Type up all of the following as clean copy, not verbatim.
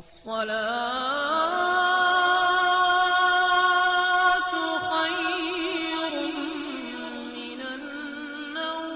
الصلاة خير من النوم۔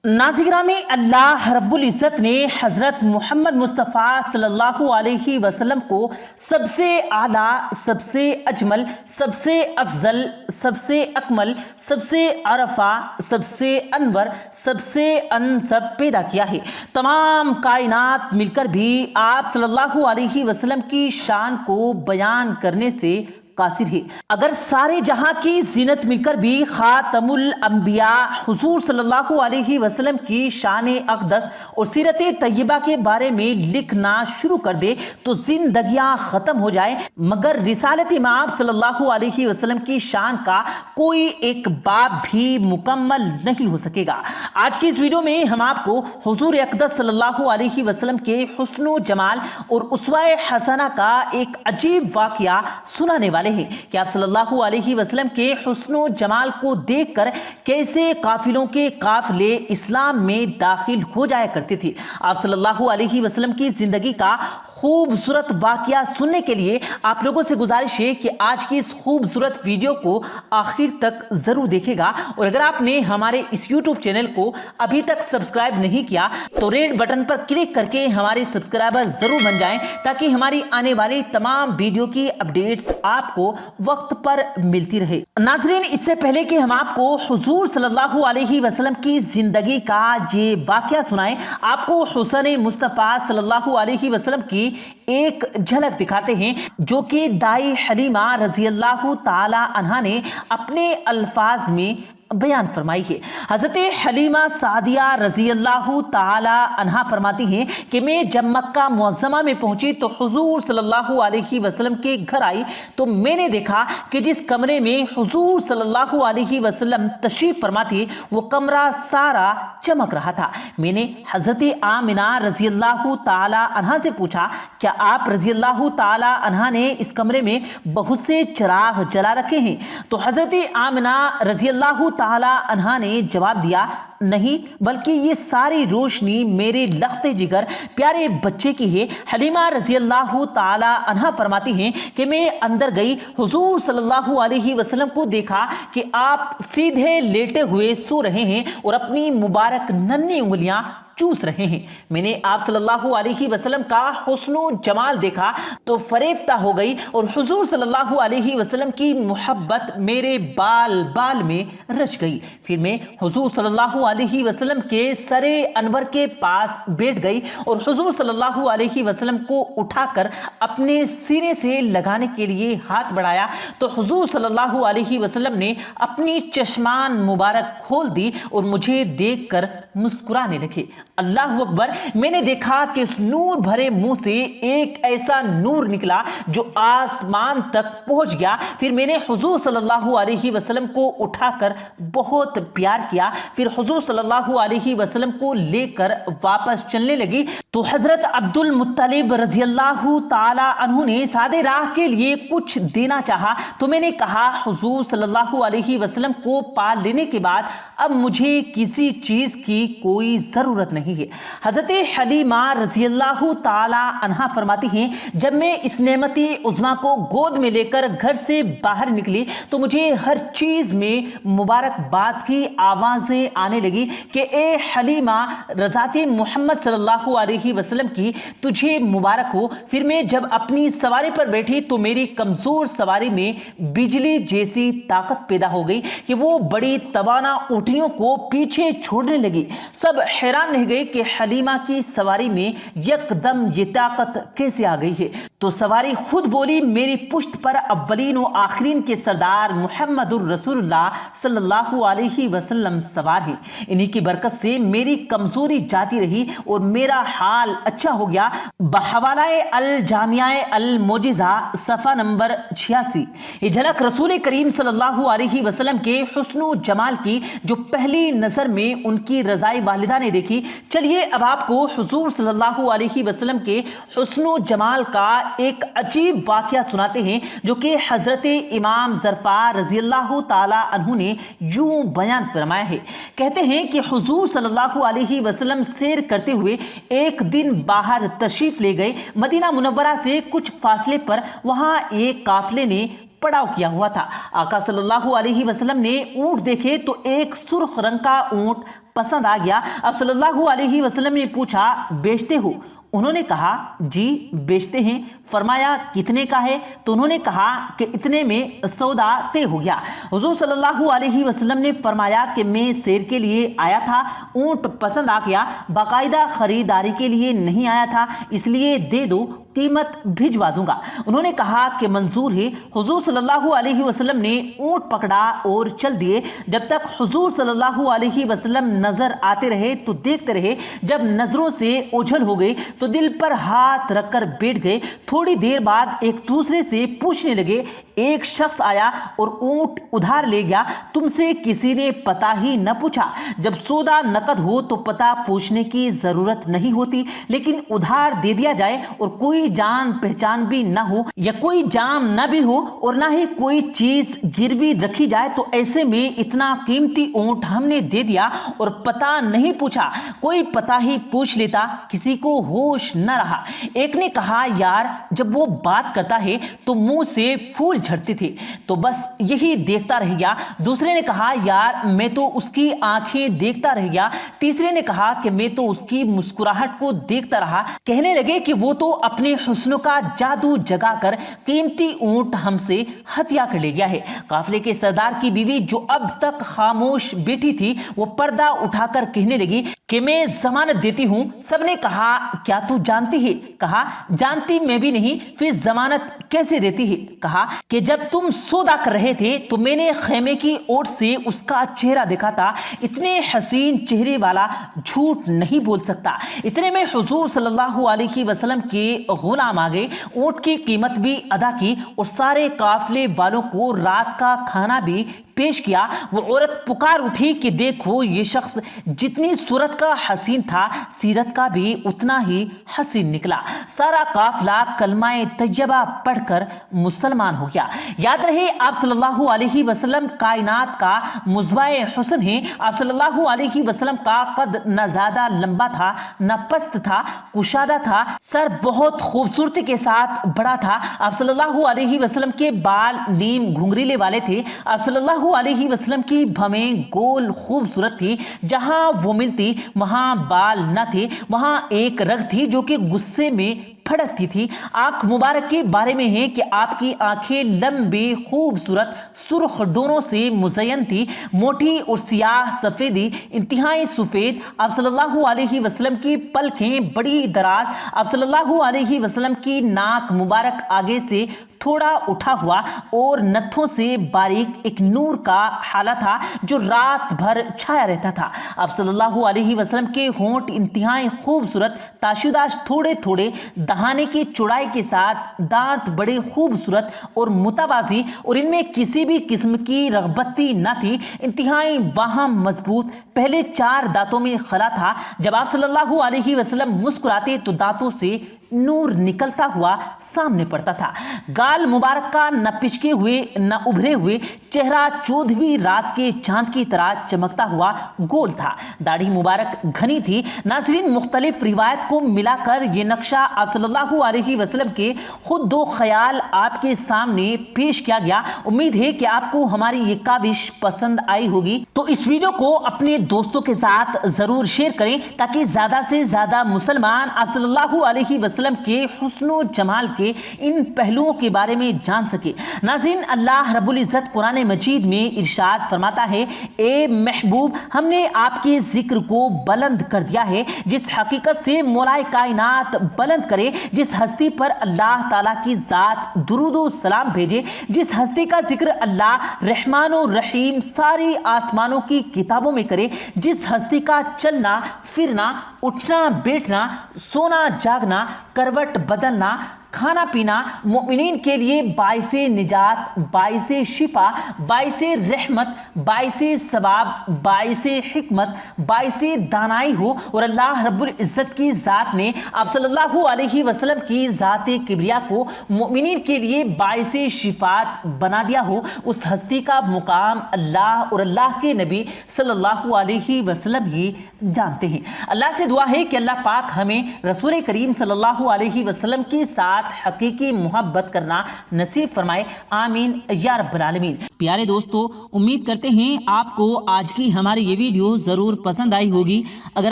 ناظرین میں اللہ رب العزت نے حضرت محمد مصطفیٰ صلی اللہ علیہ وسلم کو سب سے اعلیٰ، سب سے اجمل، سب سے افضل، سب سے اکمل، سب سے عرفہ، سب سے انور، سب سے انسب پیدا کیا ہے۔ تمام کائنات مل کر بھی آپ صلی اللہ علیہ وسلم کی شان کو بیان کرنے سے قاصر ہے۔ اگر سارے جہاں کی زینت مل کر بھی خاتم الانبیاء حضور صلی اللہ علیہ وسلم کی شان اقدس اور سیرت طیبہ کے بارے میں لکھنا شروع کر دے تو زندگیاں ختم ہو جائیں، مگر رسالت امام صلی اللہ علیہ وسلم کی شان کا کوئی ایک باب بھی مکمل نہیں ہو سکے گا۔ آج کی اس ویڈیو میں ہم آپ کو حضور اقدس صلی اللہ علیہ وسلم کے حسن و جمال اور اسوہ حسنہ کا ایک عجیب واقعہ سنانے والے ہیں کہ آپ صلی اللہ علیہ وسلم کے حسن و جمال کو دیکھ کر کیسے قافلوں کے قافلے اسلام میں داخل ہو جایا کرتے تھے۔ آپ صلی اللہ علیہ وسلم کی زندگی کا خوبصورت واقعہ سننے کے لیے آپ لوگوں سے گزارش ہے کہ آج کی اس خوبصورت ویڈیو کو آخر تک ضرور دیکھے گا، اور اگر آپ نے ہمارے اس یوٹیوب چینل کو ابھی تک سبسکرائب نہیں کیا تو ریڈ بٹن پر کلک کر کے ہمارے سبسکرائبر ضرور بن جائیں تاکہ ہماری آنے والی تمام ویڈیو کی اپڈیٹس آپ کو وقت پر ملتی رہے۔ ناظرین، اس سے پہلے کہ ہم آپ کو حضور صلی اللہ علیہ وسلم کی زندگی کا یہ واقعہ سنائیں، آپ کو حسن مصطفیٰ صلی اللہ علیہ وسلم کی ایک جھلک دکھاتے ہیں جو کہ دائی حلیمہ رضی اللہ تعالی عنہا نے اپنے الفاظ میں بیان فرمائی ہے۔ حضرت حلیمہ سعدیہ رضی اللہ تعالی عنہا فرماتی ہیں کہ میں جب مکہ معظمہ میں پہنچی تو حضور صلی اللہ علیہ وسلم کے گھر آئی تو میں نے دیکھا کہ جس کمرے میں حضور صلی اللہ علیہ وسلم تشریف فرما تھے وہ کمرہ سارا چمک رہا تھا۔ میں نے حضرت آمنہ رضی اللہ تعالی عنہا سے پوچھا کیا آپ رضی اللہ تعالی عنہا نے اس کمرے میں بہت سے چراغ جلا رکھے ہیں؟ تو حضرت آمنہ رضی اللہ تعالی عنہا نے جواب دیا نہیں، بلکہ یہ ساری روشنی میرے لخت جگر پیارے بچے کی ہے۔ حلیمہ رضی اللہ تعالی عنہا فرماتی ہیں کہ میں اندر گئی، حضور صلی اللہ علیہ وسلم کو دیکھا کہ آپ سیدھے لیٹے ہوئے سو رہے ہیں اور اپنی مبارک ننھی انگلیاں چوس رہے ہیں۔ میں نے آپ صلی اللہ علیہ وسلم کا حسن و جمال دیکھا تو فریفتہ ہو گئی اور حضور صلی اللہ علیہ وسلم کی محبت میرے بال بال میں رچ گئی۔ پھر میں حضور صلی اللہ علیہ وسلم کے سر انور کے پاس بیٹھ گئی اور حضور صلی اللہ علیہ وسلم کو اٹھا کر اپنے سینے سے لگانے کے لیے ہاتھ بڑھایا تو حضور صلی اللہ علیہ وسلم نے اپنی چشمان مبارک کھول دی اور مجھے دیکھ کر مسکرانے لگے۔ اللہ اکبر! میں نے دیکھا کہ اس نور بھرے منہ سے ایک ایسا نور نکلا جو آسمان تک پہنچ گیا۔ پھر میں نے حضور صلی اللہ علیہ وسلم کو اٹھا کر بہت پیار کیا، پھر حضور صلی اللہ علیہ وسلم کو لے کر واپس چلنے لگی تو حضرت عبد المطلب رضی اللہ تعالی عنہ نے سادے راہ کے لیے کچھ دینا چاہا تو میں نے کہا حضور صلی اللہ علیہ وسلم کو پال لینے کے بعد اب مجھے کسی چیز کی کوئی ضرورت نہیں ہے۔ حضرت حلیمہ رضی اللہ تعالی عنہا فرماتی ہیں جب میں اس نعمتی عظمیٰ کو گود میں لے کر گھر سے باہر نکلی تو مجھے ہر چیز میں مبارکباد کی آوازیں آنے لگی کہ اے حلیمہ رضات محمد صلی اللہ علیہ وسلم کی تجھے مبارک ہو۔ پھر میں جب اپنی سواری پر بیٹھی تو میری کمزور سواری میں بجلی جیسی طاقت پیدا ہو گئی کہ وہ بڑی توانا اونٹنیوں کو پیچھے چھوڑنے لگی۔ سب حیران رہ گئے کہ حلیمہ کی سواری میں یکدم یہ طاقت کیسے آ گئی ہے تو سواری خود بولی میری پشت پر اولین و آخرین کے سردار محمد الرسول اللہ صلی اللہ علیہ وسلم سوار ہیں، انہی کی برکت سے میری کمزوری جاتی رہی اور میرا حال اچھا ہو گیا۔ بحوالہ الجامعہ المعجزہ صفحہ نمبر 86۔ یہ جھلک رسول کریم صلی اللہ علیہ وسلم کے حسن و جمال کی جو پہلی نظر میں ان کی رضائے والدہ نے دیکھی۔ چلیے اب آپ کو حضور صلی اللہ علیہ وسلم کے حسن و جمال کا ایک عجیب واقعہ سناتے ہیں جو کہ حضرت امام ظرفار رضی اللہ تعالی عنہ نے یوں بیان فرمایا ہے۔ کہتے ہیں کہ حضور صلی اللہ علیہ وسلم سیر کرتے ہوئے ایک دن باہر تشریف لے گئے۔ مدینہ منورہ سے کچھ فاصلے پر وہاں ایک قافلے نے پڑاؤ کیا ہوا تھا۔ آقا صلی اللہ علیہ وسلم نے اونٹ دیکھے تو ایک سرخ رنگ کا اونٹ پسند آ گیا۔ اب صلی اللہ علیہ وسلم نے پوچھا بیچتے ہو؟ انہوں نے کہا جی بیچتے ہیں۔ فرمایا کتنے کا ہے؟ تو انہوں نے کہا کہ اتنے میں سودا طے ہو گیا۔ حضور صلی اللہ علیہ وسلم نے فرمایا کہ میں سیر کے لیے آیا تھا، اونٹ پسند آ گیا، باقاعدہ خریداری کے لیے نہیں آیا تھا، اس لیے دے دو، قیمت بھجوا دوں گا۔ انہوں نے کہا کہ منظور ہے۔ حضور صلی اللہ علیہ وسلم نے اونٹ پکڑا اور چل دیے۔ جب تک حضور صلی اللہ علیہ وسلم نظر آتے رہے تو دیکھتے رہے۔ جب نظروں سے اوجھل ہو گئے تو دل پر ہاتھ رکھ کر بیٹھ گئے۔ تھوڑی دیر بعد ایک دوسرے سے پوچھنے لگے، ایک شخص آیا اور اونٹ ادھار لے گیا، تم سے کسی نے پتہ ہی نہ پوچھا۔ جب سودا نقد ہو تو پتہ پوچھنے کی ضرورت نہیں ہوتی، لیکن ادھار دے دیا جائے اور کوئی جان پہچان بھی نہ ہو یا کوئی جام نہ بھی ہو اور نہ ہی کوئی چیز گروی رکھی جائے تو ایسے میں اتنا قیمتی اونٹ ہم نے دے دیا اور پتہ نہیں پوچھا۔ کوئی پتہ ہی پوچھ لیتا، کسی کو ہوش نہ رہا۔ ایک نے کہا یار جب وہ بات کرتا ہے تو منہ سے پھول جھڑتے تھے، تو بس یہی دیکھتا رہ گیا۔ دوسرے نے کہا یار میں تو اس کی آنکھیں دیکھتا رہ گیا۔ تیسرے نے کہا کہ میں تو اس کی مسکراہٹ کو دیکھتا رہا۔ کہنے لگے کہ وہ تو اپنے حسن کا جادو جگا کر قیمتی اونٹ ہم سے ہتھیا کر لے گیا ہے۔ قافلے کے سردار کی بیوی جو اب تک خاموش بیٹھی تھی وہ پردہ اٹھا کر کہنے لگی کہ میں ضمانت دیتی ہوں۔ سب نے کہا کیا تو جانتی ہے؟ کہا جانتی میں بھی نہیں، پھر ضمانت کیسے دیتی ہے؟ کہا کہ جب تم سودا کر رہے تھے تو میں نے خیمے کی اوٹ سے اس کا چہرہ دیکھا تھا، اتنے حسین چہرے والا جھوٹ نہیں بول سکتا۔ اتنے میں حضور صلی اللہ علیہ وسلم کے غلام آ گئے، اونٹ کی قیمت بھی ادا کی اور سارے قافلے والوں کو رات کا کھانا بھی پیش کیا۔ وہ عورت پکار اٹھی کہ دیکھو یہ شخص جتنی صورت کا حسین تھا سیرت کا بھی اتنا ہی حسین نکلا۔ سارا قافلہ کلمہ طیبہ پڑھ کر مسلمان ہو گیا۔ یاد رہے آپ صلی اللہ علیہ وسلم کائنات کا مصباح حسن ہیں۔ آپ صلی اللہ علیہ وسلم کا قد نہ زیادہ لمبا تھا نہ پست تھا، کشادہ تھا، سر بہت خوبصورتی کے ساتھ بڑا تھا۔ آپ صلی اللہ علیہ وسلم کے بال نیم گھنگریلے والے تھے۔ آپ صلی اللہ علیہ وسلم کی بھویں گول خوبصورت تھی، جہاں وہ ملتی وہاں بال نہ تھے، وہاں ایک رگ تھی جو کہ غصے میں پھڑکتی تھی۔ آنکھ مبارک کے بارے میں ہے کہ آپ کی آنکھیں لمبی خوبصورت سرخ ڈوروں سے مزین تھی، موٹی اور سیاہ سفیدی انتہائی سفید۔ آپ صلی اللہ علیہ وسلم کی پلکیں بڑی دراز، آپ صلی اللہ علیہ وسلم کی ناک مبارک آگے سے تھوڑا اٹھا ہوا اور نتھوں سے باریک ایک نور کا حالہ تھا جو رات بھر چھایا رہتا تھا۔ آپ صلی اللہ علیہ وسلم کے ہونٹ انتہائی خوبصورت تاشوداش تھوڑے تھوڑے دہانے کی چوڑائی کے ساتھ، دانت بڑے خوبصورت اور متوازی اور ان میں کسی بھی قسم کی رغبتی نہ تھی، انتہائی باہم مضبوط۔ پہلے 4 دانتوں میں خلا تھا۔ جب آپ صلی اللہ علیہ وسلم مسکراتے تو دانتوں سے نور نکلتا ہوا سامنے پڑتا تھا۔ گال مبارک کا نہ پچکے ہوئے نہ ابھرے ہوئے چہرہ 14ویں رات کے چاند کی طرح چمکتا ہوا گول تھا۔ داڑھی مبارک گھنی تھی۔ ناظرین مختلف روایت کو ملا کر یہ نقشہ آپ صلی اللہ علیہ وسلم کے خود دو خیال آپ کے سامنے پیش کیا گیا۔ امید ہے کہ آپ کو ہماری یہ کاوش پسند آئی ہوگی، تو اس ویڈیو کو اپنے دوستوں کے ساتھ ضرور شیئر کریں تاکہ زیادہ سے زیادہ مسلمان آپ صلی اللہ علیہ وسلم کے حسن و جمال کے ان پہلوؤں کے بارے میں جان سکے۔ ناظرین اللہ رب العزت قرآن مجید میں ارشاد فرماتا ہے، اے محبوب ہم نے آپ کے ذکر کو بلند کر دیا ہے، جس حقیقت سے مولائے کائنات بلند کرے، جس ہستی پر اللہ تعالیٰ کی ذات درود و سلام بھیجے، جس ہستی کا ذکر اللہ رحمان و رحیم ساری آسمانوں کی کتابوں میں کرے، جس ہستی کا چلنا پھرنا، اٹھنا بیٹھنا، سونا جاگنا، کروٹ بدلنا، کھانا پینا مومنین کے لیے باعث نجات، باعث شفا، باعث رحمت، باعث ثواب، باعث حکمت، باعث دانائی ہو، اور اللہ رب العزت کی ذات نے آپ صلی اللہ علیہ وسلم کی ذات کبریا کو مومنین کے لیے باعث شفاعت بنا دیا ہو، اس ہستی کا مقام اللہ اور اللہ کے نبی صلی اللہ علیہ وسلم ہی جانتے ہیں۔ اللہ سے دعا ہے کہ اللہ پاک ہمیں رسول کریم صلی اللہ علیہ وسلم کے ساتھ حقیقی محبت کرنا نصیب فرمائے، آمین یا رب العالمین۔ پیارے دوستو، امید کرتے ہیں آپ کو آج کی ہماری یہ ویڈیو ضرور پسند آئی ہوگی۔ اگر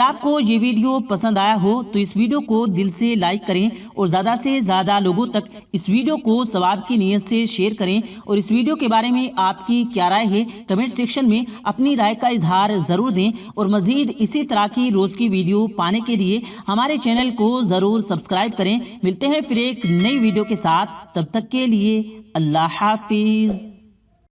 آپ کو یہ ویڈیو پسند آیا ہو تو اس ویڈیو کو دل سے لائک کریں اور زیادہ سے زیادہ لوگوں تک اس ویڈیو کو ثواب کی نیت سے شیئر کریں، اور اس ویڈیو کے بارے میں آپ کی کیا رائے ہے کمنٹ سیکشن میں اپنی رائے کا اظہار ضرور دیں، اور مزید اسی طرح کی روز کی ویڈیو پانے کے لیے ہمارے چینل کو ضرور سبسکرائب کریں۔ ملتے ہیں پھر ایک نئی ویڈیو کے ساتھ، تب تک کے لیے اللہ حافظ۔